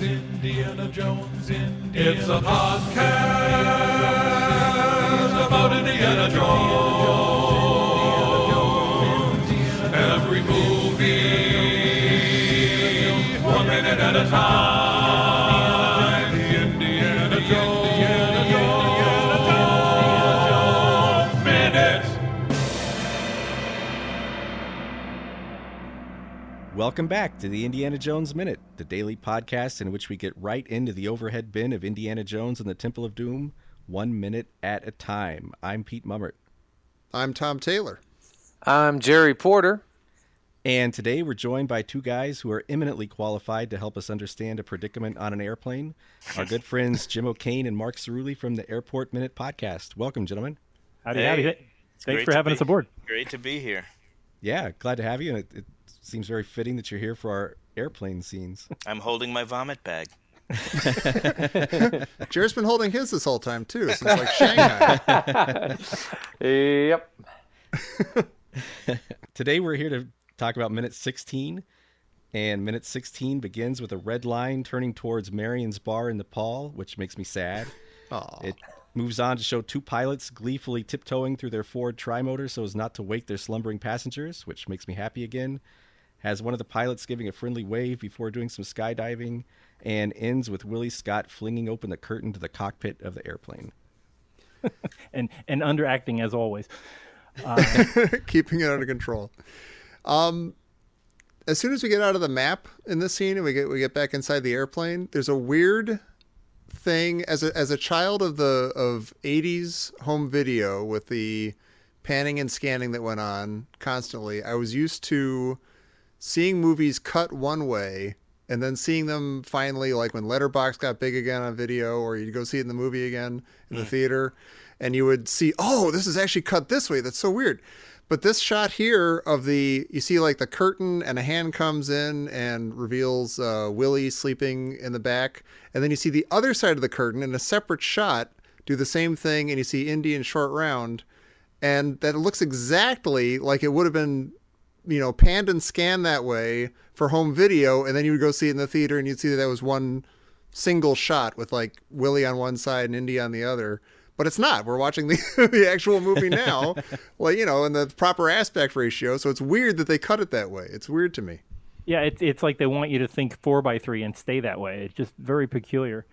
Indiana Jones, Indiana It's a podcast about Indiana Jones. Every movie, 1 minute at a time. Indiana Jones Minute. Welcome back to the Indiana Jones Minute, the daily podcast in which we get right into the overhead bin of Indiana Jones and the Temple of Doom, 1 minute at a time. I'm Pete Mummert. I'm Tom Taylor. I'm Jerry Porter. And today we're joined by two guys who are eminently qualified to help us understand a predicament on an airplane. Our good friends Jim O'Kane and Mark Cerulli from the Airport Minute podcast. Welcome, gentlemen. Howdy. Thanks for having us aboard. Great to be here. Yeah, glad to have you. And it seems very fitting that you're here for our airplane scenes. I'm holding my vomit bag. Jared's been holding his this whole time, too, since like Shanghai. Yep. Today we're here to talk about minute 16. And minute 16 begins with a red line turning towards Marion's bar in Nepal, which makes me sad. Aww. It moves on to show two pilots gleefully tiptoeing through their Ford trimotor so as not to wake their slumbering passengers, which makes me happy again. Has one of the pilots giving a friendly wave before doing some skydiving, and ends with Willie Scott flinging open the curtain to the cockpit of the airplane. and underacting as always. Keeping it under control. As soon as we get out of the map in this scene and we get back inside the airplane, there's a weird thing as a child of 80s home video with the panning and scanning that went on constantly. I was used to seeing movies cut one way and then seeing them finally, like when Letterboxd got big again on video, or you'd go see it in the movie again in the theater, and you would see, oh, this is actually cut this way. That's so weird. But this shot here you see like the curtain and a hand comes in and reveals Willie sleeping in the back. And then you see the other side of the curtain in a separate shot do the same thing. And you see Indy and Short Round. And that looks exactly like it would have been, panned and scanned that way for home video. And then you would go see it in the theater and you'd see that was one single shot with like Willie on one side and Indy on the other. But it's not. We're watching the actual movie now, well, in the proper aspect ratio. So it's weird that they cut it that way. It's weird to me. Yeah, it's like they want you to think 4x3 and stay that way. It's just very peculiar.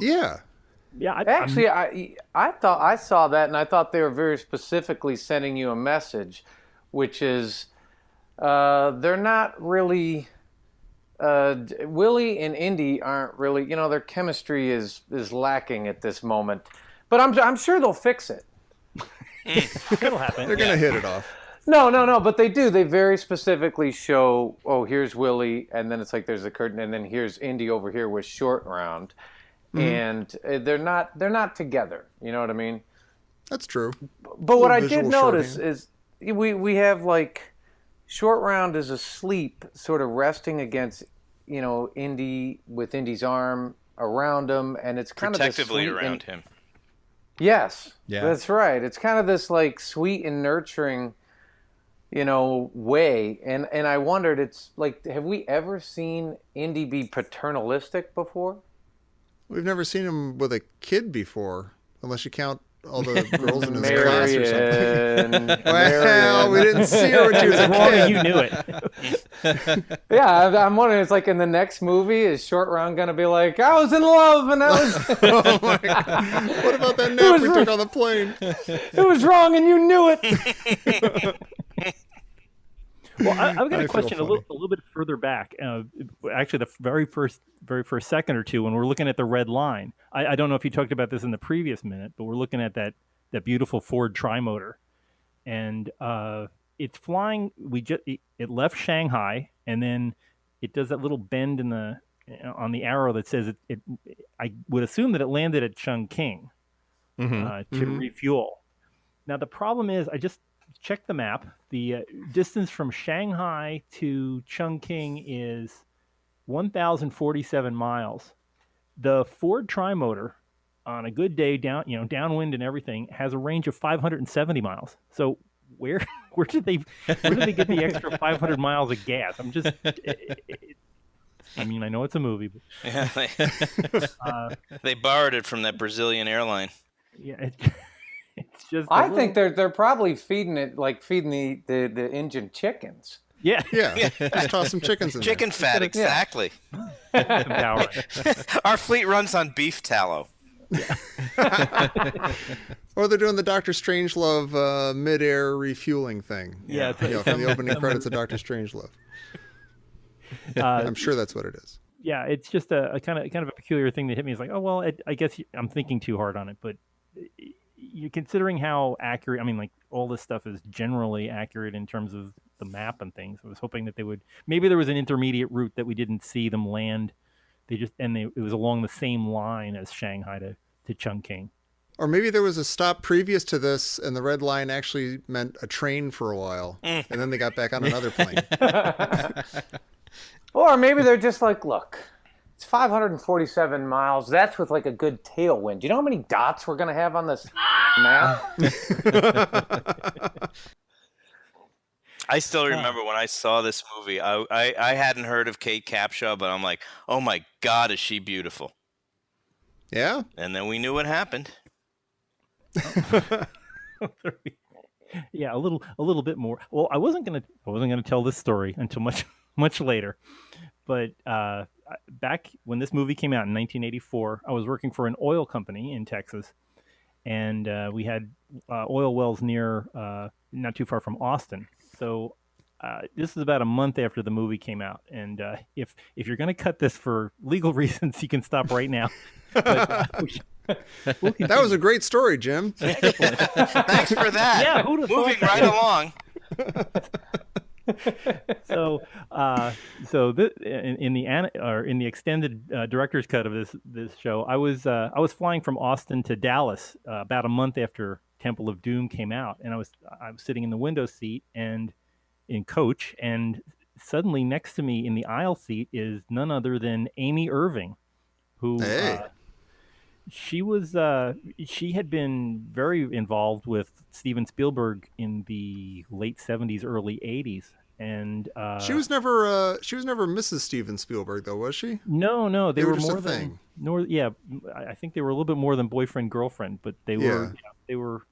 Yeah. Yeah. I thought I saw that, and I thought they were very specifically sending you a message, which is they're not really. Willie and Indy aren't really. Their chemistry is lacking at this moment. But I'm sure they'll fix it. It'll happen. They're going to hit it off. No, but they do. They very specifically show, here's Willie, and then it's like there's a curtain, and then here's Indy over here with Short Round. Mm-hmm. And they're not together. You know what I mean? That's true. But what I did notice is we have like Short Round is asleep, sort of resting against, Indy with Indy's arm around him, and it's kind protectively of around him. Yes, yeah, that's right. It's kind of this like sweet and nurturing, way. And I wondered, it's like, have we ever seen Indy be paternalistic before? We've never seen him with a kid before, unless you count all the girls in his class or something. Well, we didn't see her when she was a kid. You knew it. Yeah, I'm wondering, it's like in the next movie, is Short Round going to be like, I was in love and I was... Oh my God. What about that nap we took on the plane? It was wrong and you knew it. Well, I've got a question a little bit further back. Actually, the very first second or two, when we're looking at the red line. I don't know if you talked about this in the previous minute, but we're looking at that beautiful Ford trimotor, and it's flying. It left Shanghai, and then it does that little bend on the arrow that says it. I would assume that it landed at Chongqing to refuel. Now the problem is, I just check the map. The distance from Shanghai to Chongqing is 1,047 miles. The Ford trimotor, on a good day, downwind and everything, has a range of 570 miles. So where did they get the extra 500 miles of gas? I'm just I mean, I know it's a movie, but Yeah, they borrowed it from that Brazilian airline. yeah, it's just. I think they're probably feeding it like feeding the Indian chickens. Yeah. Yeah, just toss some chickens in Chicken fat, exactly. Empowering. Our fleet runs on beef tallow. there. Or they're doing the Doctor Strangelove mid-air refueling thing. Yeah, From the opening credits of Doctor Strangelove. I'm sure that's what it is. Yeah, it's just a kind of a peculiar thing that hit me. It's like, oh well, I guess I'm thinking too hard on it, but you're considering how accurate. I mean, like all this stuff is generally accurate in terms of the map and things. I was hoping that maybe there was an intermediate route that we didn't see them land. It was along the same line as Shanghai to Chongqing. Or maybe there was a stop previous to this, and the red line actually meant a train for a while, and then they got back on another plane. Or maybe they're just like, look, it's 547 miles. That's with like a good tailwind. Do you know how many dots we're going to have on this map? I still remember when I saw this movie, I hadn't heard of Kate Capshaw, but I'm like, oh my God, is she beautiful? Yeah? And then we knew what happened. Yeah, a little bit more. Well, I wasn't gonna tell this story until much later, but back when this movie came out in 1984, I was working for an oil company in Texas, and we had oil wells near, not too far from Austin. So this is about a month after the movie came out, and if you're gonna cut this for legal reasons, you can stop right now. But, that was a great story, Jim. Thanks for that. Yeah, who'd have moving thought right along. So in the extended director's cut of this show, I was flying from Austin to Dallas about a month after Temple of Doom came out, and I was sitting in the window seat and in coach, and suddenly next to me in the aisle seat is none other than Amy Irving, who. Hey. She had been very involved with Steven Spielberg in the late 70s, early 80s, and she was never Mrs. Steven Spielberg, though, was she? No, they were just more a than thing. Yeah, I think they were a little bit more than boyfriend girlfriend, but they were.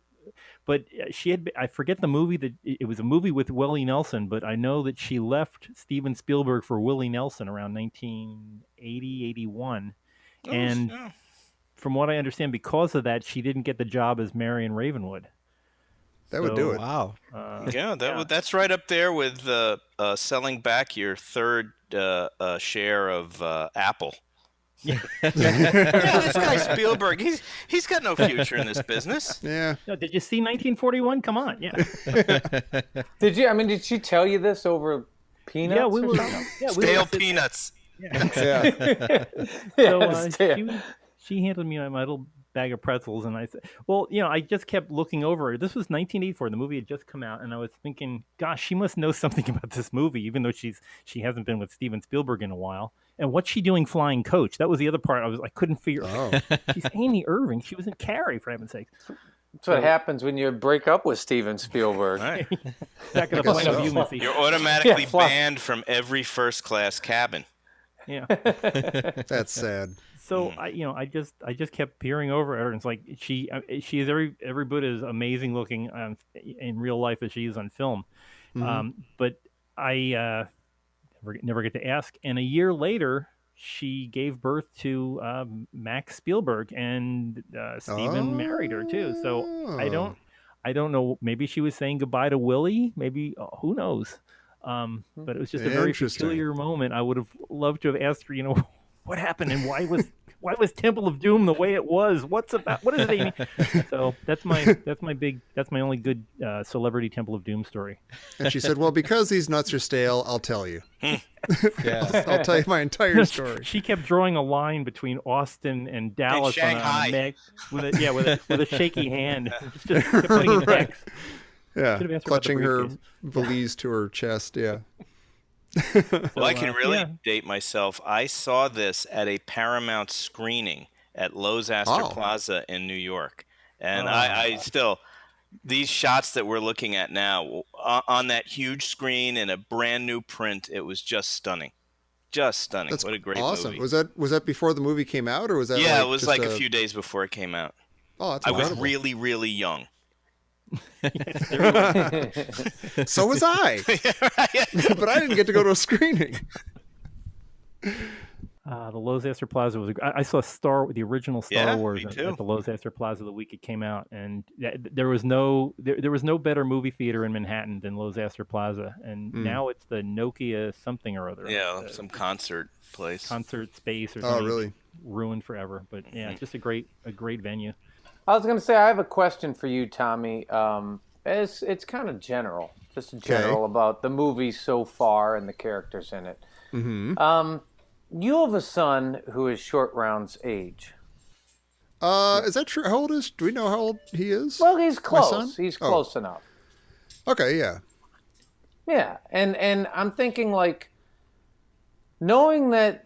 But she had. I forget the movie that it was a movie with Willie Nelson, but I know that she left Steven Spielberg for Willie Nelson around 1980, 81, and. Yeah. From what I understand, because of that, she didn't get the job as Marion Ravenwood. That would do it. Wow. That's right up there with selling back your third share of Apple. Yeah, this guy Spielberg, he's got no future in this business. Yeah. No, did you see 1941? Come on, yeah. Did you? I mean, did she tell you this over peanuts? Yeah, we were. Stale peanuts. Yeah. So she handed me my little bag of pretzels, and I said, well, I just kept looking over her. This was 1984. The movie had just come out, and I was thinking, gosh, she must know something about this movie, even though she hasn't been with Steven Spielberg in a while. And what's she doing flying coach? That was the other part I couldn't figure out. She's Amy Irving. She was in Carrie, for heaven's sake. That's what happens when you break up with Steven Spielberg. Right. Back at the point of view, You're automatically banned from every first-class cabin. Yeah. That's sad. So I just kept peering over at her, and it's like she is every bit as amazing looking in real life as she is on film. Mm-hmm. But I never get to ask. And a year later, she gave birth to Max Spielberg, and Steven married her too. So I don't know. Maybe she was saying goodbye to Willie. Maybe who knows? But it was just a very peculiar moment. I would have loved to have asked her, what happened and why was Temple of Doom the way it was? What is it, Amy? So that's my only good celebrity Temple of Doom story. And she said, well, because these nuts are stale, I'll tell you. I'll tell you my entire story. She kept drawing a line between Austin and Dallas and on Shanghai. with a shaky hand. Just kept putting in X. Yeah, Should've asked her about the clutching her briefcase. valise to her chest. Yeah. Well, I can really date myself. I saw this at a Paramount screening at Lowe's Astor Plaza in New York. And I still, these shots that we're looking at now on that huge screen in a brand new print, it was just stunning. just stunning. That's what a great awesome. movie. Was that before the movie came out, or was that? Yeah, like it was just like a few days before it came out. Oh, that's I was incredible. really, really young. So was I, but I didn't get to go to a screening. The Lowe's Astor Plaza was. I saw the original Star Yeah, Wars me at too. the Lowe's Astor Plaza the week it came out, and there was no better movie theater in Manhattan than Lowe's Astor Plaza, and now it's the Nokia something or other. Yeah, some concert place. Concert space or Oh, something. really? Ruined forever, but yeah, just a great venue. I was going to say, I have a question for you, Tommy. It's kind of general, just general about the movie so far and the characters in it. Mm-hmm. You have a son who is Short Round's age. Is that true? How old is? Do we know how old he is? Well, he's My son? close. He's close enough. Okay, yeah. Yeah, and I'm thinking, like, knowing that,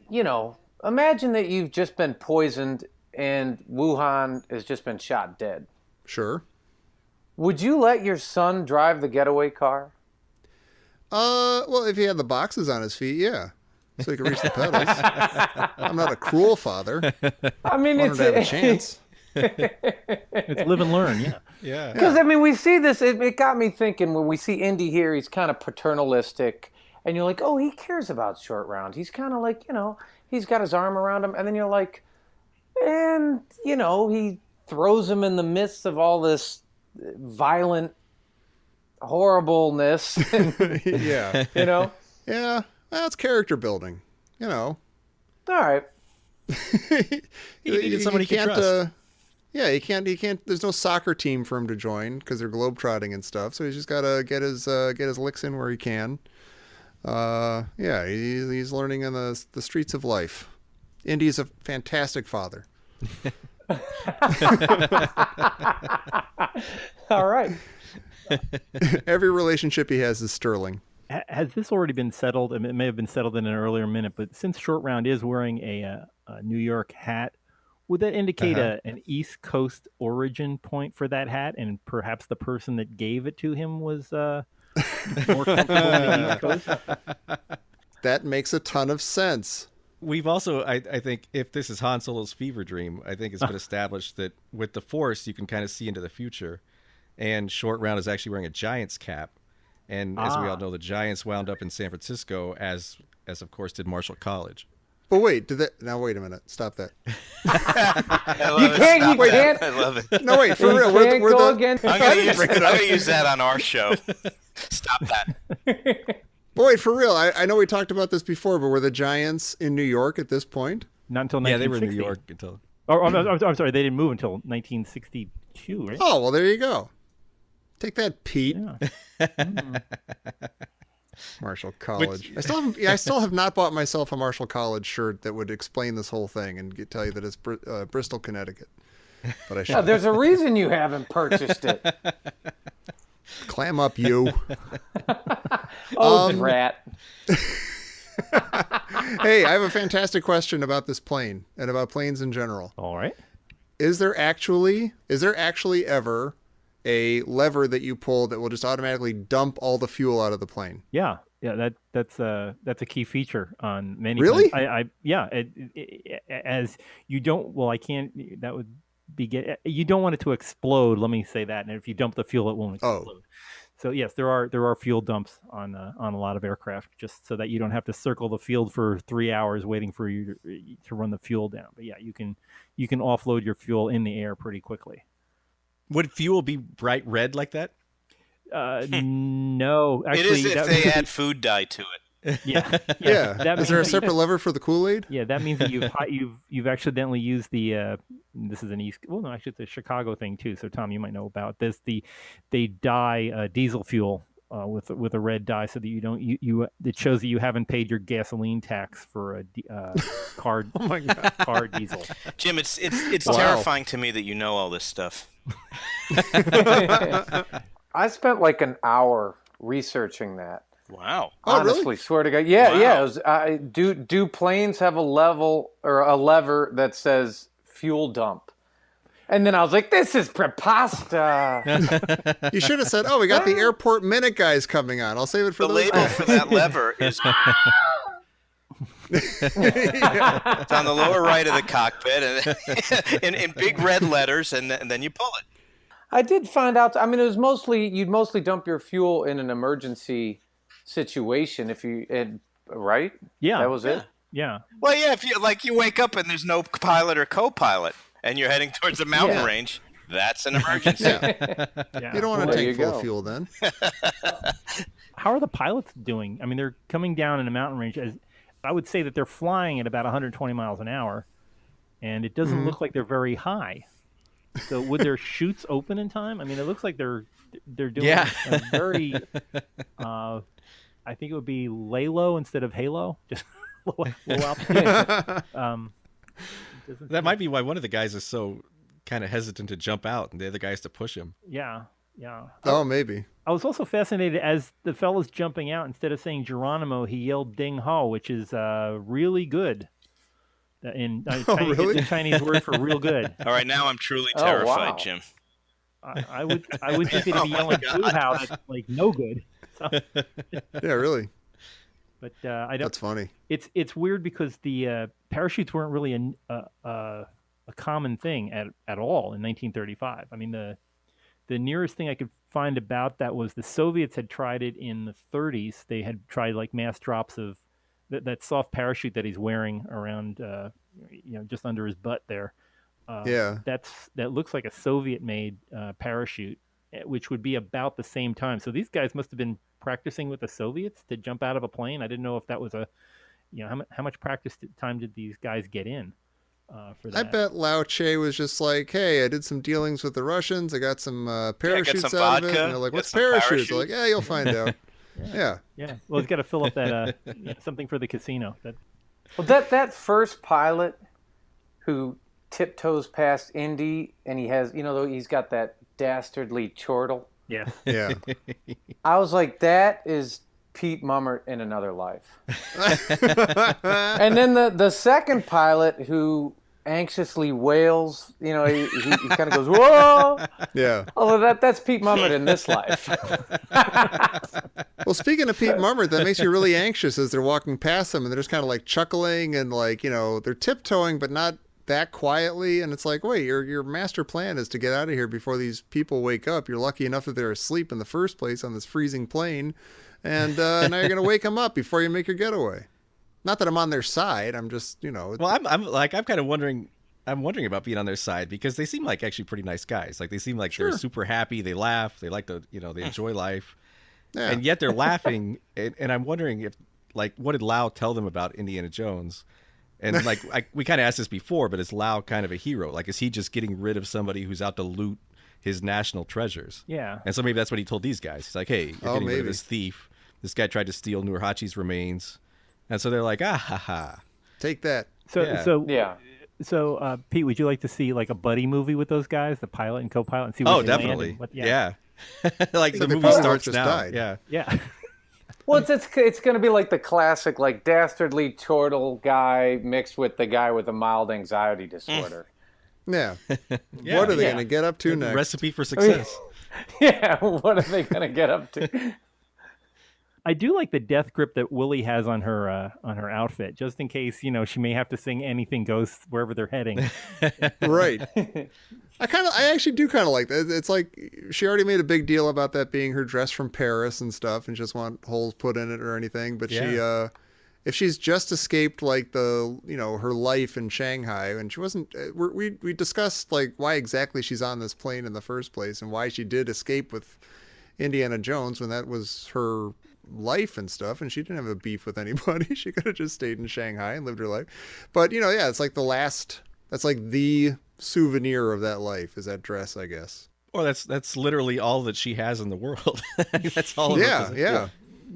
imagine that you've just been poisoned and Wuhan has just been shot dead. Sure. Would you let your son drive the getaway car? Well, if he had the boxes on his feet, yeah. So he could reach the pedals. I'm not a cruel father. I mean, I want him to have a chance. It's live and learn, yeah. Yeah. Because, I mean, we see this, it got me thinking when we see Indy here, he's kind of paternalistic. And you're like, oh, he cares about Short Round. He's kind of like, he's got his arm around him. And then you're like, and, he throws him in the midst of all this violent horribleness. Yeah. Yeah. Well, it's character building, All right. He needed somebody he could trust. Yeah, he can't. There's no soccer team for him to join because they're globetrotting and stuff. So he's just got to get his licks in where he can. Yeah, he's learning in the streets of life. Indy's a fantastic father. All right. Every relationship he has is sterling. Has this already been settled? I mean, it may have been settled in an earlier minute, but since Short Round is wearing a New York hat, would that indicate an East Coast origin point for that hat? And perhaps the person that gave it to him was more comfortable in the East Coast? That makes a ton of sense. We've also, I think, if this is Han Solo's fever dream, I think it's been established that with the Force, you can kind of see into the future. And Short Round is actually wearing a Giants cap. And as we all know, the Giants wound up in San Francisco, as of course did Marshall College. But wait, now wait a minute. Stop that. You can't. I love it. No, wait, for real. Can't go again. I'm going to use that on our show. Stop that. But wait, for real. I know we talked about this before, but were the Giants in New York at this point? Not until 1960. Yeah, they were in New York until... Oh, I'm sorry, they didn't move until 1962, right? Oh, well, there you go. Take that, Pete. Yeah. Marshall College. I still have not bought myself a Marshall College shirt that would explain this whole thing and tell you that it's Bristol, Connecticut. But I should. There's a reason you haven't purchased it. Clam up, you. Rat. Hey, I have a fantastic question about this plane and about planes in general. All right. Is there actually ever a lever that you pull that will just automatically dump all the fuel out of the plane? Yeah. That's a key feature on many. Really? Planes. As you don't. Well, I can't. That would be. You don't want it to explode. Let me say that. And if you dump the fuel, it won't explode. Oh. So yes, there are fuel dumps on a lot of aircraft, just so that you don't have to circle the field for 3 hours waiting for you to run the fuel down. But yeah, you can offload your fuel in the air pretty quickly. Would fuel be bright red like that? No, actually, it is if they add food dye to it. Yeah. Is there a separate lever for the Kool-Aid? Yeah, that means that you've accidentally used the. This is an East. Well, no, actually, it's a Chicago thing too. So Tom, you might know about this. They dye diesel fuel with a red dye so that you don't it shows that you haven't paid your gasoline tax for a car. Oh my God. Car diesel. Jim, it's Wow. terrifying to me that you know all this stuff. I spent like an hour researching that. Wow. Oh, Honestly, really? swear to God. Yeah, Wow. yeah. It was, do planes have a lever that says fuel dump? And then I was like, this is preposterous. You should have said, "Oh, we got the airport minute guys coming on. I'll save it for The those label guys." for that lever is It's on the lower right of the cockpit, and in big red letters, and then you pull it. I did find out. I mean, it was you'd mostly dump your fuel in an emergency situation right? Yeah, that was it. Yeah. Well, yeah. If you wake up and there's no pilot or co-pilot, and you're heading towards a mountain range, that's an emergency. Yeah. You don't want to tank full go. of fuel then. How are the pilots doing? I mean, they're coming down in a mountain range. I would say that they're flying at about 120 miles an hour, and it doesn't look like they're very high. So would their chutes open in time? I mean, it looks like they're doing a very, I think it would be lay low instead of halo, just low altitude. That might be why one of the guys is so kind of hesitant to jump out, and the other guy has to push him. Yeah. Oh, maybe. I was also fascinated as the fella's jumping out. Instead of saying Geronimo, he yelled "Ding Ho," which is really good. Really? It's a Chinese word for real good. All right, now I'm truly terrified, wow. Jim. I would think that if he yelling "Boo How," that's like no good. So, Yeah, really. but I don't. That's funny. It's weird because the parachutes weren't really a common thing at all in 1935. I mean, the nearest thing I could find about that was the Soviets had tried it in the 30s. They had tried like mass drops of that soft parachute that he's wearing around, just under his butt there. That looks like a Soviet-made parachute, which would be about the same time. So these guys must have been practicing with the Soviets to jump out of a plane. I didn't know if that was how much practice time did these guys get in for that? I bet Lao Che was just like, hey, I did some dealings with the Russians. I got some parachutes some out of it. vodka, And they're like, got what's some parachutes? parachutes. They're like, yeah, you'll find out. Yeah. Well, he's got to fill up that something for the casino. Well, that first pilot who tiptoes past Indy, and he has, he's got that dastardly chortle. Yeah. Yeah. I was like, that is Pete Mummert in another life. And then the second pilot who anxiously wails, he kind of goes, whoa. Yeah. Although that's Pete Mummert in this life. Well, speaking of Pete Mummert, that makes you really anxious as they're walking past them, and they're just kind of like chuckling and like, they're tiptoeing, but not that quietly. And it's like, wait, your master plan is to get out of here before these people wake up. You're lucky enough that they're asleep in the first place on this freezing plane. And now you're going to wake them up before you make your getaway. Not that I'm on their side. I'm just, Well, I'm kind of wondering. I'm wondering about being on their side because they seem like actually pretty nice guys. Like they seem like they're super happy. They laugh. They like to, they enjoy life. Yeah. And yet they're laughing. And I'm wondering if, like, what did Lao tell them about Indiana Jones? And like, we kind of asked this before, but is Lao kind of a hero? Like, is he just getting rid of somebody who's out to loot his national treasures? Yeah. And so maybe that's what he told these guys. He's like, hey, you're getting rid of this thief. This guy tried to steal Nurhachi's remains. And so they're like, ah, ha, ha. Take that. So, Pete, would you like to see like a buddy movie with those guys, the pilot and co-pilot, and see where they definitely. land? Yeah. Like the they movie probably starts just now. died. Yeah. Yeah. Well, it's going to be like the classic, like dastardly chortle guy mixed with the guy with a mild anxiety disorder. Yeah. What are they going to get up to next? Recipe for success. Yeah, what are they going to get up to? I do like the death grip that Willie has on her outfit, just in case she may have to sing "Anything Goes" wherever they're heading. Right. I actually do kind of like that. It's like she already made a big deal about that being her dress from Paris and stuff, and just want holes put in it or anything. But she, if she's just escaped like her life in Shanghai, and she wasn't, we discussed like why exactly she's on this plane in the first place and why she did escape with Indiana Jones when that was her life and stuff, and she didn't have a beef with anybody. She could have just stayed in Shanghai and lived her life. But it's like that's like the souvenir of that life is that dress, I guess. Or that's literally all that she has in the world. That's all of her. Yeah.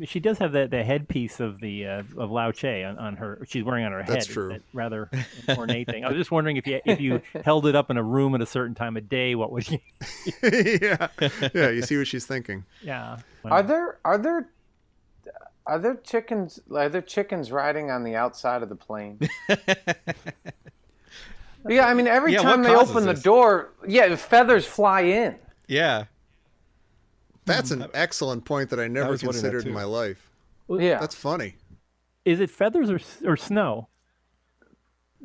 She does have the headpiece of the of Lao Che on her. She's wearing on her head. That's true. That rather ornate thing. I was just wondering if you held it up in a room at a certain time of day, what would you? Yeah. You see what she's thinking. Yeah. Are there chickens riding on the outside of the plane? Yeah, I mean every time they open the door, feathers fly in. Yeah. That's an excellent point that I never considered in my life. Yeah. That's funny. Is it feathers or snow?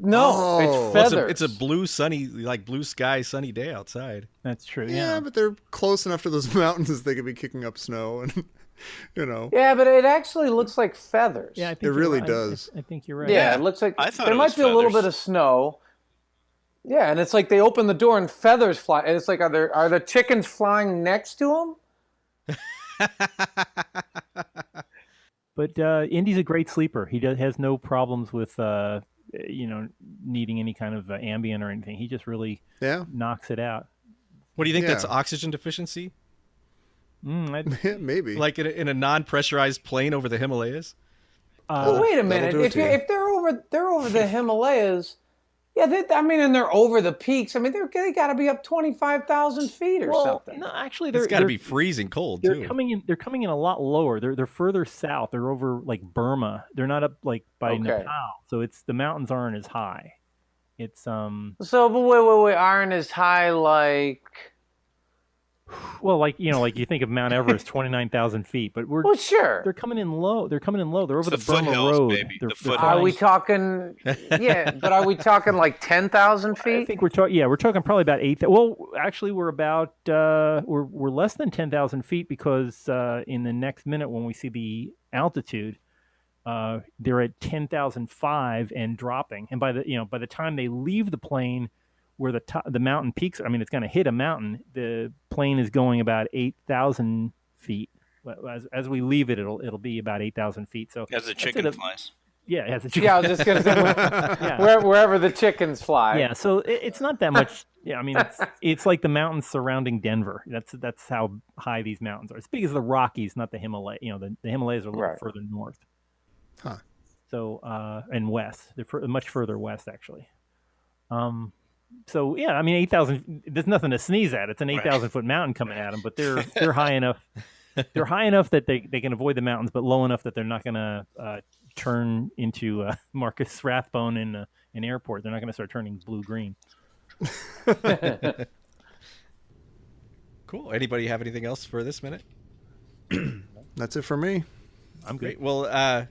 No, it's Well, feathers. it's a blue, sunny, like blue sky, sunny day outside. That's true. Yeah, Yeah. but they're close enough to those mountains they could be kicking up snow, and Yeah, but it actually looks like feathers. Yeah, I think It you're really right. does. I think you're right. Yeah, it looks like I thought there it might was be a little feathers. bit of snow. Yeah, and it's like they open the door and feathers fly. And it's like, are the chickens flying next to them? But Indy's a great sleeper. He has no problems with needing any kind of Ambien or anything. He just really knocks it out. What do you think? Yeah. That's oxygen deficiency? Maybe. Like in a non-pressurized plane over the Himalayas? Well, wait a minute. do it to you. If they're over the Himalayas, yeah, and they're over the peaks. I mean, they got to be up 25,000 feet or something. No, actually, It's got to be freezing cold They're too. They're coming in a lot lower. They're further south. They're over like Burma. They're not up like by Nepal. So the mountains aren't as high. It's So, but wait. Iron is high, like. Well, like you think of Mount Everest, 29,000 feet, but Well, sure. they're coming in low. They're over the the Burma foothills, Road. baby, the foothills. Are we talking? Yeah, but are we talking like 10,000 feet? I think we're talking. Yeah, we're talking probably about 8,000. Well, actually, we're about we're less than 10,000 feet because in the next minute when we see the altitude, they're at 10,005 and dropping. And by the time they leave the plane, where the mountain peaks, I mean, it's going to hit a mountain. The plane is going about 8,000 feet. As we leave it, it'll be about 8,000 feet. So As the chicken flies. Yeah, as a chicken. Yeah, I was just going to say wherever the chickens fly. Yeah, so it's not that much. Yeah, I mean, it's like the mountains surrounding Denver. That's how high these mountains are. It's big as the Rockies, not the Himalayas. The Himalayas are a little further north. Huh. So and west, they're much further west actually. So yeah, I mean 8,000. There's nothing to sneeze at. It's an 8,000 foot mountain coming at them, but they're high enough. They're high enough that they can avoid the mountains, but low enough that they're not going to turn into Marcus Rathbone in an airport. They're not going to start turning blue-green. Cool. Anybody have anything else for this minute? That's it for me. I'm great. Well,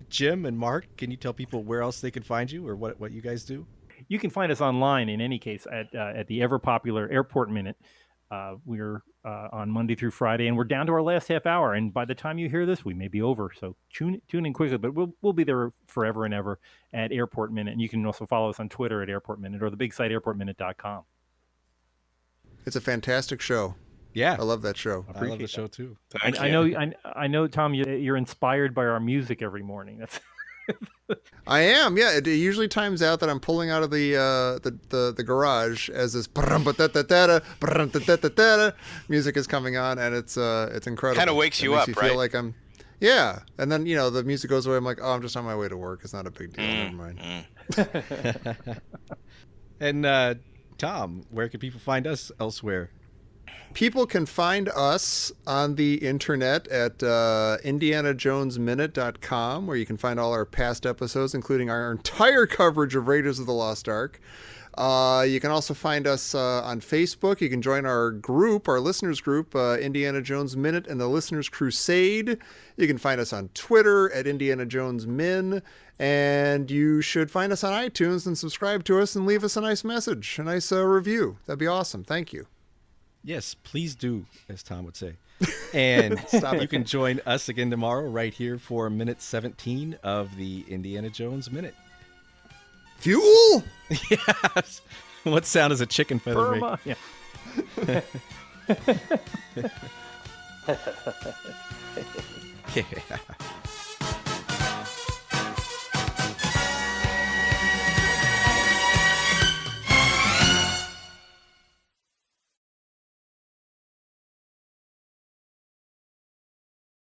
Jim and Mark, can you tell people where else they can find you or what you guys do? You can find us online, in any case, at the ever-popular Airport Minute. We're on Monday through Friday, and we're down to our last half hour. And by the time you hear this, we may be over. So tune in quickly. But we'll be there forever and ever at Airport Minute. And you can also follow us on Twitter at Airport Minute or the big site airportminute.com. It's a fantastic show. Yeah, I love that show. I love the show too. I know, Tom. You're inspired by our music every morning. That's. I am, yeah. It usually times out that I'm pulling out of the garage as this music is coming on, and it's incredible. Kind of wakes you up, right? right? Feel like I'm, yeah. And then the music goes away. I'm like, oh, I'm just on my way to work. It's not a big deal. Never mind. And Tom, where can people find us elsewhere? People can find us on the internet at indianajonesminute.com, where you can find all our past episodes, including our entire coverage of Raiders of the Lost Ark. You can also find us on Facebook. You can join our group, our listeners group, Indiana Jones Minute and the Listeners Crusade. You can find us on Twitter at Indiana Jones Min. And you should find us on iTunes and subscribe to us and leave us a nice message, a nice review. That'd be awesome. Thank you. Yes, please do, as Tom would say. And you can join us again tomorrow right here for minute 17 of the Indiana Jones Minute. Fuel? Yes. What sound does a chicken feather make? Yeah. Yeah.